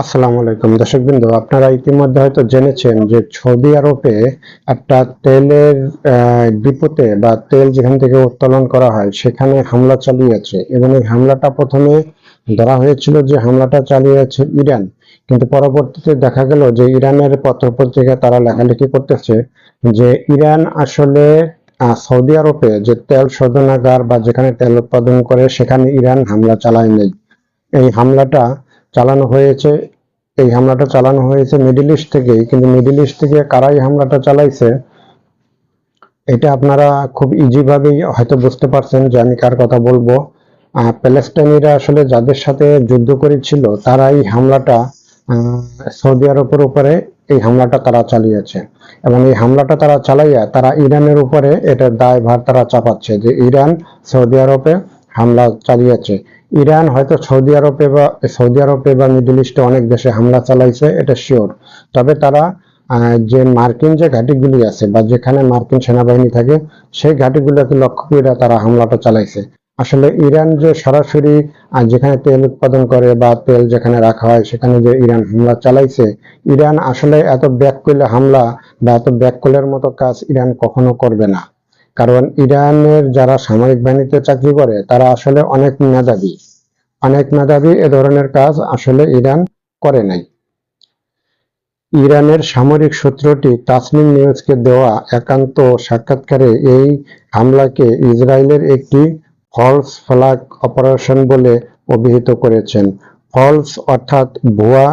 আসসালামু আলাইকুম দর্শকবৃন্দ, আপনারা ইতিমধ্যে হয়তো জেনেছেন যে সৌদি আরবে একটা তেলের ডিপোতে বা তেল যেখান থেকে উত্তোলন করা হয় সেখানে হামলা চালিয়েছে এবং এই হামলাটা প্রথমে ধরা হয়েছিল যে হামলাটা চালিয়েছে ইরান, কিন্তু পরবর্তীতে দেখা গেল যে ইরানের পত্রপত্রিকায় তারা লেখালেখি করতেছে যে ইরান আসলে সৌদি আরবে যে তেল শোধনাগার বা যেখানে তেল উৎপাদন করে সেখানে ইরান হামলা চালায় নাই। এই হামলাটা চালানো হয়েছে মিডল ইস্ট থেকেই, কিন্তু মিডল ইস্ট থেকে কারা এই হামলাটা চালাইছে এটা আপনারা খুব ইজি ভাবেই হয়তো বুঝতে পারছেন যে আমি কার কথা বলবো। প্যালেস্টাইনিরা আসলে যাদের সাথে যুদ্ধ করেছিল তারা এই হামলাটা সৌদি আরবের উপরে এই হামলাটা তারা চালিয়েছে এবং এই হামলাটা তারা চালাইয়া তারা ইরানের উপরে এটার দায়ভার তারা চাপাচ্ছে যে ইরান সৌদি আরবে হামলা চালিয়েছে। ইরান হয়তো সৌদি আরবে বা মিডল ইস্টে অনেক দেশে হামলা চালাইছে, এটা শিওর। তবে তারা যে মার্কিন যে ঘাঁটিগুলি আছে বা যেখানে মার্কিন সেনাবাহিনী থাকে সেই ঘাঁটিগুলোকে লক্ষ্য করে তারা হামলাটা চালাইছে। আসলে ইরান যে সরাসরি যেখানে তেল উৎপাদন করে বা তেল যেখানে রাখা হয় সেখানে যে ইরান হামলা চালাইছে, ইরান আসলে এত ব্যাককইলে হামলা বা এত ব্যাককলের মতো কাজ ইরান কখনো করবে না। কারণ ইরানের যারা সামরিক বাহিনীতে চাকরি করে তারা আসলে অনেক মেধাবী এ ধরনের কাজ আসলে ইরান করে নাই। ইরানের সামরিক সূত্রটি তাসনিম নিউজকে দেওয়া একান্ত সাক্ষাৎকারে এই হামলাকে ইসরায়েলের একটি ফলস ফ্ল্যাগ অপারেশন বলে অভিহিত করেছেন। ফলস অর্থাৎ ভুয়া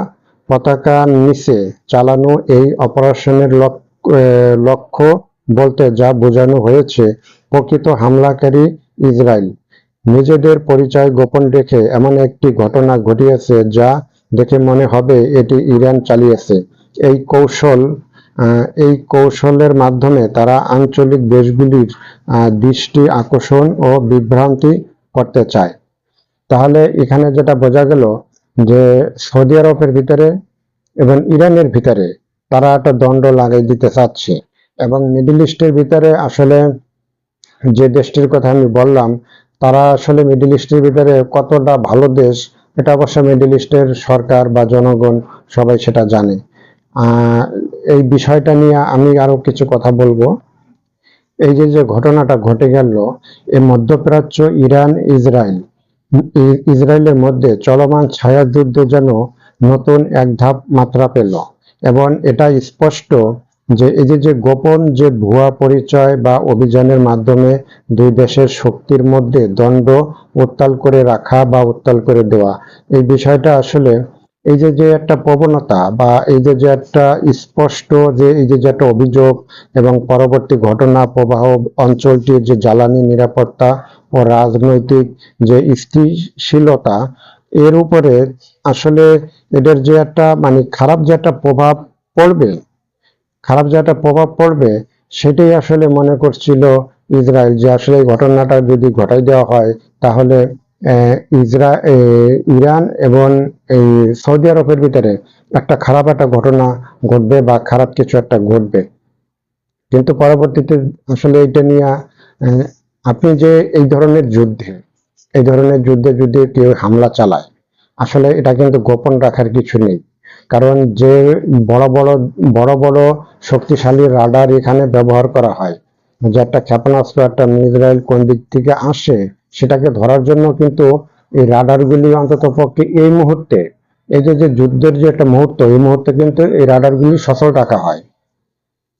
পতাকার নিচে চালানো এই অপারেশনের লক্ষ্য বলতে যা বোঝানো হয়েছে, প্রকৃত হামলাকারী ইসরায়েল নিজেদের পরিচয় গোপন রেখে এমন একটি ঘটনা ঘটিয়েছে যা দেখে মনে হবে এটি ইরান চালিয়েছে। এই কৌশলের মাধ্যমে তারা আঞ্চলিক দেশগুলির দৃষ্টি আকর্ষণ ও বিভ্রান্তি করতে চায়। তাহলে এখানে যেটা বোঝা গেল যে সৌদি আরবের ভিতরে এবং ইরানের ভিতরে তারা একটা দ্বন্দ্ব লাগাই দিতে চাচ্ছে এবং মিডল ইস্টের ভিতরে আসলে যে দেশটির কথা আমি বললাম তারা আসলে মিডল ইস্টের ভিতরে কতটা ভালো দেশ এটা অবশ্য মিডল ইস্টের সরকার বা জনগণ সবাই সেটা জানে। এই বিষয়টা নিয়ে আমি আরো কিছু কথা বলবো। এই যে ঘটনাটা ঘটে গেল এই মধ্যপ্রাচ্য ইসরায়েলের মধ্যে চলমান ছায়াযুদ্ধ যেন নতুন এক ধাপ মাত্রা পেল এবং এটা স্পষ্ট যে এই যে গোপন যে ভুয়া পরিচয় বা অভিযানের মাধ্যমে দুই দেশের শক্তির মধ্যে দ্বন্দ্ব উত্তাল করে রাখা বা উত্তাল করে দেওয়া, এই বিষয়টা আসলে এই যে একটা প্রবণতা বা এই যে একটা স্পষ্ট যে এই যে একটা অভিযোগ এবং পরবর্তী ঘটনা প্রবাহ অঞ্চলটির যে জ্বালানি নিরাপত্তা ও রাজনৈতিক যে স্থিতিশীলতা এর উপরে আসলে এদের যে একটা মানে খারাপ যে একটা প্রভাব পড়বে সেটাই আসলে মনে করছিল ইসরায়েল, যে আসলে এই ঘটনাটা যদি ঘটাই দেওয়া হয় তাহলে ইরান এবং এই সৌদি আরবের ভিতরে একটা ঘটনা ঘটবে বা খারাপ কিছু একটা ঘটবে। কিন্তু পরবর্তীতে আসলে এটা নিয়ে আপনি যে এই ধরনের যুদ্ধে যদি কেউ হামলা চালায় আসলে এটা কিন্তু গোপন রাখার কিছু নেই। কারণ যে বড় বড় শক্তিশালী রাডার এখানে ব্যবহার করা হয়, যে একটা ক্ষেপণাস্ত্র একটা মিসাইল কোন দিক থেকে আসে সেটাকে ধরার জন্য কিন্তু এই রাডারগুলি অন্তত পক্ষে এই মুহূর্তে এই যে যুদ্ধের যে একটা মুহূর্ত এই মুহূর্তে কিন্তু এই রাডারগুলি সচল রাখা হয়,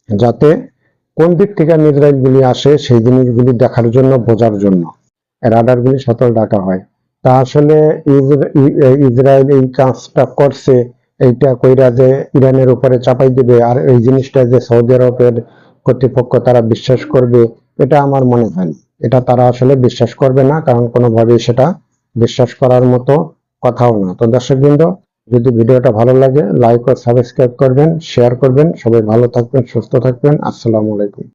যাতে কোন দিক থেকে মিসাইলগুলি আসে সেই জিনিসগুলি দেখার জন্য বোঝার জন্য রাডারগুলি সচল রাখা হয়। তা আসলে ইসরায়েল এই কাজটা করছে, এইটা কইরা যে ইরানের উপরে চাপাই দিবে আর এই জিনিসটা যে সৌদি আরবের কর্তৃপক্ষ তারা বিশ্বাস করবে, এটা আমার মনে হয় না। এটা তারা আসলে বিশ্বাস করবে না, কারণ কোনোভাবেই সেটা বিশ্বাস করার মতো কথাও না। তো দর্শকবৃন্দ, যদি ভিডিওটা ভালো লাগে লাইক ও সাবস্ক্রাইব করবেন, শেয়ার করবেন। সবাই ভালো থাকবেন, সুস্থ থাকবেন। আসসালামু আলাইকুম।